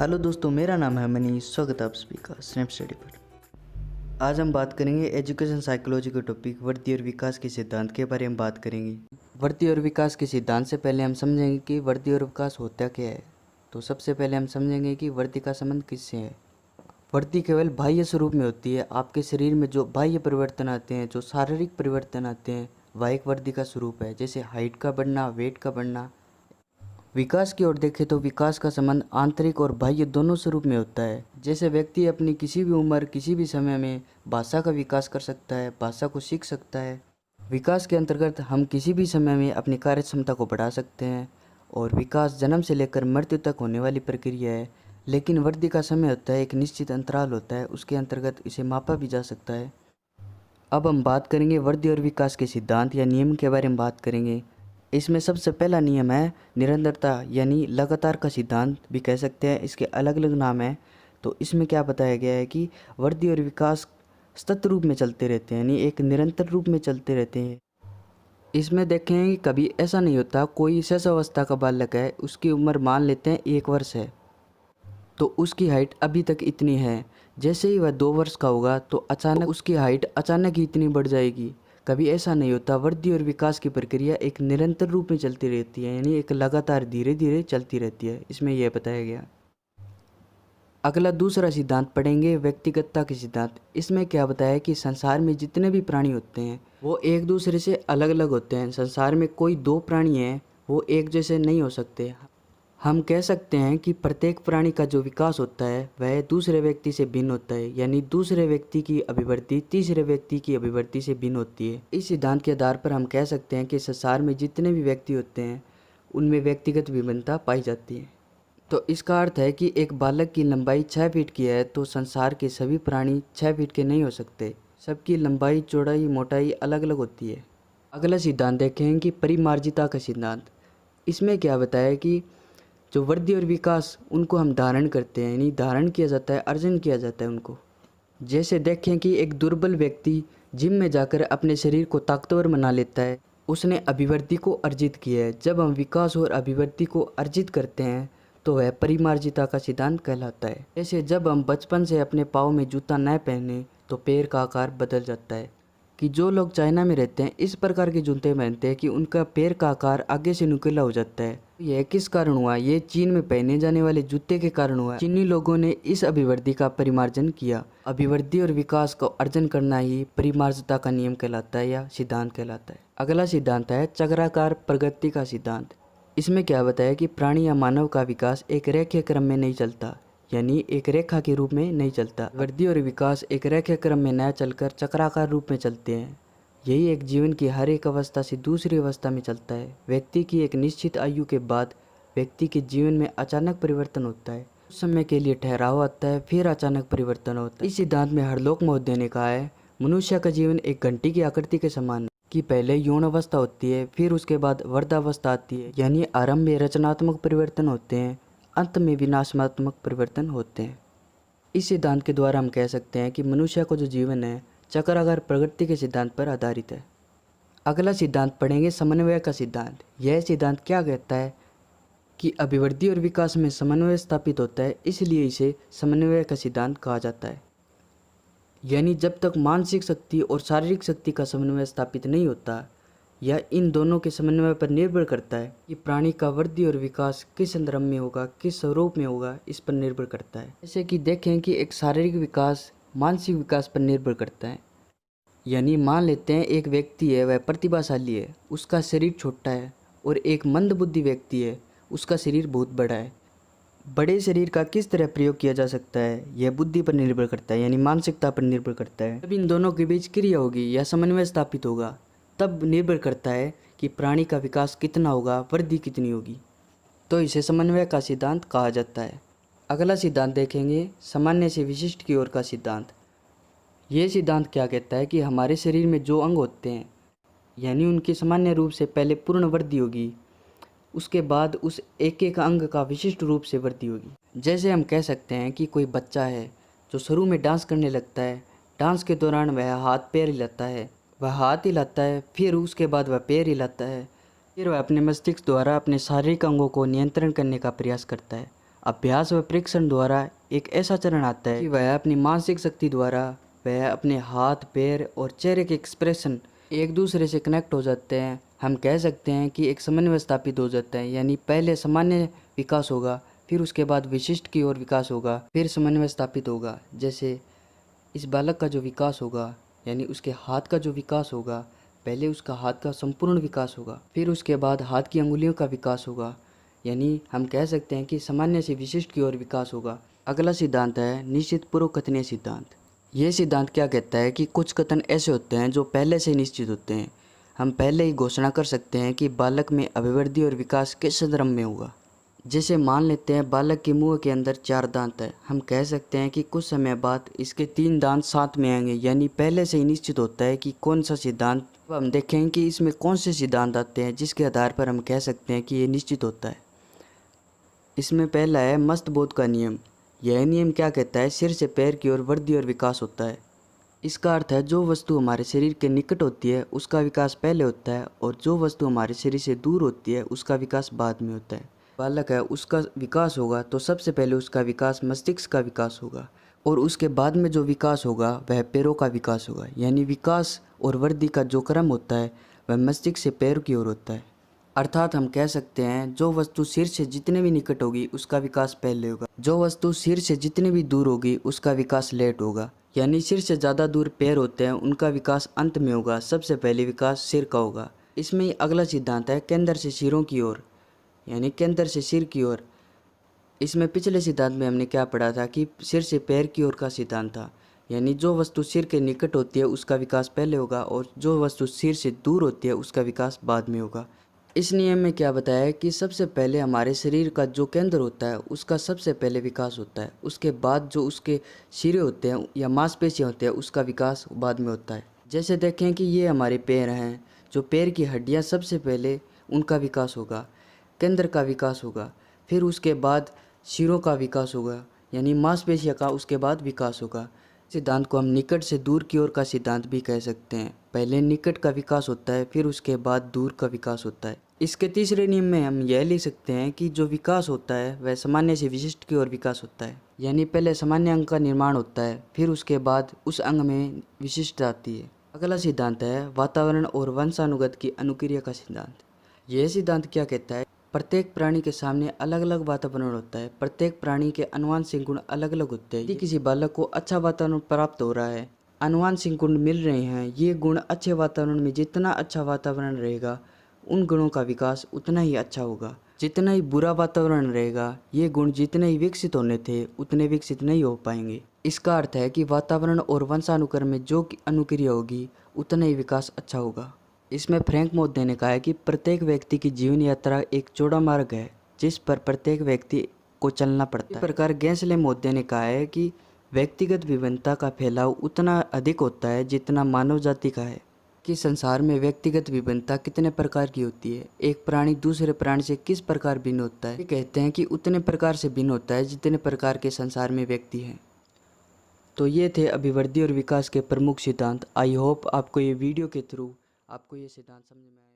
Hello दोस्तों, मेरा नाम है मनीष। स्वागत है आप सभी का स्नैप स्टडी पर। आज हम बात करेंगे एजुकेशन साइकोलॉजी के टॉपिक वृद्धि और विकास के सिद्धांत के बारे में बात करेंगे। वृद्धि और विकास के सिद्धांत से पहले हम समझेंगे कि वृद्धि और विकास होता क्या है। तो सबसे पहले हम समझेंगे कि वृद्धि का संबंध किससे है। वृद्धि केवल बाह्य स्वरूप में होती है। आपके शरीर में जो बाह्य परिवर्तन आते हैं, जो शारीरिक परिवर्तन आते हैं, वह एक वृद्धि का स्वरूप है। जैसे हाइट का बढ़ना, वेट का बढ़ना। विकास की ओर देखें तो विकास का संबंध आंतरिक और बाह्य दोनों स्वरूप में होता है। जैसे व्यक्ति अपनी किसी भी उम्र, किसी भी समय में भाषा का विकास कर सकता है, भाषा को सीख सकता है। विकास के अंतर्गत हम किसी भी समय में अपनी कार्य क्षमता को बढ़ा सकते हैं। और विकास जन्म से लेकर मृत्यु तक होने वाली प्रक्रिया है। लेकिन वृद्धि का समय होता है, एक निश्चित अंतराल होता है, उसके अंतर्गत इसे मापा भी जा सकता है। अब हम बात करेंगे वृद्धि और विकास के सिद्धांत या नियम के बारे में बात करेंगे। इसमें सबसे पहला नियम है निरंतरता, यानी लगातार का सिद्धांत भी कह सकते हैं। इसके अलग अलग नाम हैं। तो इसमें क्या बताया गया है कि वृद्धि और विकास सतत रूप में चलते रहते हैं, यानी एक निरंतर रूप में चलते रहते हैं। इसमें देखें कि कभी ऐसा नहीं होता, कोई शिशुअवस्था का बालक है, उसकी उम्र मान लेते हैं 1 वर्ष है, तो उसकी हाइट अभी तक इतनी है। जैसे ही वह 2 वर्ष का होगा तो अचानक उसकी हाइट अचानक ही इतनी बढ़ जाएगी। कभी ऐसा नहीं होता। वृद्धि और विकास की प्रक्रिया एक निरंतर रूप में चलती रहती है, यानी एक लगातार धीरे धीरे चलती रहती है। इसमें यह बताया गया। अगला दूसरा सिद्धांत पढ़ेंगे व्यक्तिगतता के सिद्धांत। इसमें क्या बताया कि संसार में जितने भी प्राणी होते हैं वो एक दूसरे से अलग अलग होते हैं। संसार में कोई 2 प्राणी हैं वो एक जैसे नहीं हो सकते। हम कह सकते हैं कि प्रत्येक प्राणी का जो विकास होता है वह दूसरे व्यक्ति से भिन्न होता है, यानी दूसरे व्यक्ति की अभिवृद्धि तीसरे व्यक्ति की अभिवृद्धि से भिन्न होती है। इस सिद्धांत के आधार पर हम कह सकते हैं कि संसार में जितने भी व्यक्ति होते हैं उनमें व्यक्तिगत विभिन्नता पाई जाती है। तो इसका अर्थ है कि एक बालक की लंबाई 6 फीट की है तो संसार के सभी प्राणी 6 फीट के नहीं हो सकते। सबकी लंबाई, चौड़ाई, मोटाई अलग अलग होती है। अगला सिद्धांत देखें कि परिमार्जिता का सिद्धांत। इसमें क्या बताया कि जो वृद्धि और विकास उनको हम धारण करते हैं, यानी धारण किया जाता है, अर्जन किया जाता है उनको। जैसे देखें कि एक दुर्बल व्यक्ति जिम में जाकर अपने शरीर को ताकतवर बना लेता है, उसने अभिवृद्धि को अर्जित किया है। जब हम विकास और अभिवृद्धि को अर्जित करते हैं तो वह परिमार्जिता का सिद्धांत कहलाता है। जैसे जब हम बचपन से अपने पाँव में जूता न पहने तो पैर का आकार बदल जाता है। कि जो लोग चाइना में रहते हैं इस प्रकार के जूते पहनते हैं कि उनका पैर का आकार आगे से नुकीला हो जाता है। यह किस कारण हुआ? ये चीन में पहने जाने वाले जूते के कारण हुआ। चीनी लोगों ने इस अभिवृद्धि का परिमार्जन किया। अभिवृद्धि और विकास को अर्जन करना ही परिमार्जता का नियम कहलाता है या सिद्धांत कहलाता है। अगला सिद्धांत है चक्राकार प्रगति का सिद्धांत। इसमें क्या बताया कि प्राणी या मानव का विकास एक रेखीय क्रम में नहीं चलता, यानी एक रेखा के रूप में नहीं चलता। वृद्धि और विकास एक रेखीय क्रम में न चलकर चक्राकार रूप में चलते हैं। यही एक जीवन की हर एक अवस्था से दूसरी अवस्था में चलता है। व्यक्ति की एक निश्चित आयु के बाद व्यक्ति के जीवन में अचानक परिवर्तन होता है। उस समय के लिए ठहराव आता है, फिर अचानक परिवर्तन होता है। इस सिद्धांत में हरलोक महोदय ने कहा है मनुष्य का जीवन एक घंटी की आकृति के समान है कि पहले यौन अवस्था होती है, फिर उसके बाद वृद्धावस्था आती है, यानी आरंभ में रचनात्मक परिवर्तन होते हैं, अंत में विनाशात्मक परिवर्तन होते हैं। इस सिद्धांत के द्वारा हम कह सकते हैं कि मनुष्य को जो जीवन है चक्राकार प्रगति के सिद्धांत पर आधारित है। अगला सिद्धांत पढ़ेंगे समन्वय का सिद्धांत। यह सिद्धांत क्या कहता है कि अभिवृद्धि और विकास में समन्वय स्थापित होता है, इसलिए इसे समन्वय का सिद्धांत कहा जाता है। यानी जब तक मानसिक शक्ति और शारीरिक शक्ति का समन्वय स्थापित नहीं होता, यह इन दोनों के समन्वय पर निर्भर करता है कि प्राणी का वृद्धि और विकास किस संदर्भ में होगा, किस स्वरूप में होगा, इस पर निर्भर करता है। जैसे कि देखें कि एक शारीरिक विकास मानसिक विकास पर निर्भर करता है। यानी मान लेते हैं एक व्यक्ति है, वह प्रतिभाशाली है, उसका शरीर छोटा है, और एक मंदबुद्धि व्यक्ति है, उसका शरीर बहुत बड़ा है। बड़े शरीर का किस तरह प्रयोग किया जा सकता है यह बुद्धि पर निर्भर करता है, यानी मानसिकता पर निर्भर करता है। जब इन दोनों के बीच क्रिया होगी या समन्वय स्थापित होगा तब निर्भर करता है कि प्राणी का विकास कितना होगा, वृद्धि कितनी होगी। तो इसे समन्वय का सिद्धांत कहा जाता है। अगला सिद्धांत देखेंगे सामान्य से विशिष्ट की ओर का सिद्धांत। ये सिद्धांत क्या कहता है कि हमारे शरीर में जो अंग होते हैं, यानी उनकी सामान्य रूप से पहले पूर्ण वृद्धि होगी, उसके बाद उस एक एक अंग का विशिष्ट रूप से वृद्धि होगी। जैसे हम कह सकते हैं कि कोई बच्चा है जो शुरू में डांस करने लगता है, डांस के दौरान वह हाथ पैर हिलाता है, वह हाथ हिलाता है, फिर उसके बाद वह पैर हिलाता है, फिर वह अपने मस्तिष्क द्वारा अपने शारीरिक अंगों को नियंत्रण करने का प्रयास करता है। अभ्यास व परीक्षण द्वारा एक ऐसा चरण आता है कि वह अपनी मानसिक शक्ति द्वारा वह अपने हाथ, पैर और चेहरे के एक्सप्रेशन एक दूसरे से कनेक्ट हो जाते हैं। हम कह सकते हैं कि एक समन्वय स्थापित हो जाता है, यानी पहले सामान्य विकास होगा, फिर उसके बाद विशिष्ट की ओर विकास होगा, फिर समन्वय स्थापित होगा। जैसे इस बालक का जो विकास होगा, यानी उसके हाथ का जो विकास होगा, पहले उसका हाथ का संपूर्ण विकास होगा, फिर उसके बाद हाथ की अंगुलियों का विकास होगा, यानी हम कह सकते हैं कि सामान्य से विशिष्ट की ओर विकास होगा। अगला सिद्धांत है निश्चित पूर्व कथनीय सिद्धांत। ये सिद्धांत क्या कहता है कि कुछ कथन ऐसे होते हैं जो पहले से निश्चित होते हैं। हम पहले ही घोषणा कर सकते हैं कि बालक में अभिवृद्धि और विकास किस संदर्भ में होगा। जैसे मान लेते हैं बालक के मुंह के अंदर 4 दांत है, हम कह सकते हैं कि कुछ समय बाद इसके 3 दांत साथ में आएंगे, यानी पहले से ही निश्चित होता है कि कौन सा सिद्धांत। अब हम देखेंगे कि इसमें कौन से सिद्धांत आते हैं जिसके आधार पर हम कह सकते हैं कि ये निश्चित होता है। इसमें पहला है मस्तबोध का नियम। यह नियम क्या कहता है, सिर से पैर की ओर वृद्धि और विकास होता है। इसका अर्थ है जो वस्तु हमारे शरीर के निकट होती है उसका विकास पहले होता है, और जो वस्तु हमारे शरीर से दूर होती है उसका विकास बाद में होता है। बालक है उसका विकास होगा तो सबसे पहले उसका विकास मस्तिष्क का विकास होगा, और उसके बाद में जो विकास होगा वह पैरों का विकास होगा। यानी विकास और वृद्धि का जो क्रम होता है वह मस्तिष्क से पैर की ओर होता है। अर्थात हम कह सकते हैं जो वस्तु सिर से जितने भी निकट होगी उसका विकास पहले होगा, जो वस्तु सिर से जितनी भी दूर होगी उसका विकास लेट होगा। यानी सिर से ज़्यादा दूर पैर होते हैं, उनका विकास अंत में होगा, सबसे पहले विकास सिर का होगा। इसमें अगला सिद्धांत है केंद्र से सिरों की ओर, यानी केंद्र से सिर की ओर। इसमें पिछले सिद्धांत में हमने क्या पढ़ा था कि सिर से पैर की ओर का सिद्धांत था, यानी जो वस्तु सिर के निकट होती है उसका विकास पहले होगा, और जो वस्तु सिर से दूर होती है उसका विकास बाद में होगा। इस नियम में क्या बताया है कि सबसे पहले हमारे शरीर का जो केंद्र होता है उसका सबसे पहले विकास होता है, उसके बाद जो उसके सिरे होते हैं या मांसपेशियाँ होते हैं उसका विकास बाद में होता है। जैसे देखें कि ये हमारे पैर हैं, जो पैर की हड्डियाँ सबसे पहले उनका विकास होगा, केंद्र का विकास होगा, फिर उसके बाद सिरों का विकास होगा, यानी मांसपेशियों का उसके बाद विकास होगा। सिद्धांत को हम निकट से दूर की ओर का सिद्धांत भी कह सकते हैं। पहले निकट का विकास होता है, फिर उसके बाद दूर का विकास होता है। इसके तीसरे नियम में हम यह लिख सकते हैं कि जो विकास होता है वह सामान्य से विशिष्ट की ओर विकास होता है, यानी पहले सामान्य अंग का निर्माण होता है, फिर उसके बाद उस अंग में विशिष्ट आती है। अगला सिद्धांत है वातावरण और वंशानुगत की अनुक्रिया का सिद्धांत। यह सिद्धांत क्या कहता है, प्रत्येक प्राणी के सामने अलग अलग वातावरण होता है, प्रत्येक प्राणी के आनुवंशिक गुण अलग अलग होते हैं। यदि किसी बालक को अच्छा वातावरण प्राप्त हो रहा है, आनुवंशिक गुण मिल रहे हैं, ये गुण अच्छे वातावरण में जितना अच्छा वातावरण रहेगा उन गुणों का विकास उतना ही अच्छा होगा। जितना ही बुरा वातावरण रहेगा ये गुण जितने ही विकसित होने थे उतने विकसित नहीं हो पाएंगे। इसका अर्थ है कि वातावरण और वंशानुक्रम में जो अनुक्रिया होगी उतना ही विकास अच्छा होगा। इसमें फ्रैंक मोद्दे ने कहा है कि प्रत्येक व्यक्ति की जीवन यात्रा एक चौड़ा मार्ग है जिस पर प्रत्येक व्यक्ति को चलना पड़ता है। इस प्रकार गैंसले मोद्दे ने कहा है कि व्यक्तिगत विभिन्नता का फैलाव उतना अधिक होता है जितना मानव जाति का है। कि संसार में व्यक्तिगत विभिन्नता कितने प्रकार की होती है, एक प्राणी दूसरे प्राणी से किस प्रकार भिन्न होता है। ये कहते हैं कि उतने प्रकार से भिन्न होता है जितने प्रकार के संसार में व्यक्ति हैं। तो ये थे अभिवृद्धि और विकास के प्रमुख सिद्धांत। आई होप आपको ये वीडियो के थ्रू आपको ये सिद्धांत समझ में आए।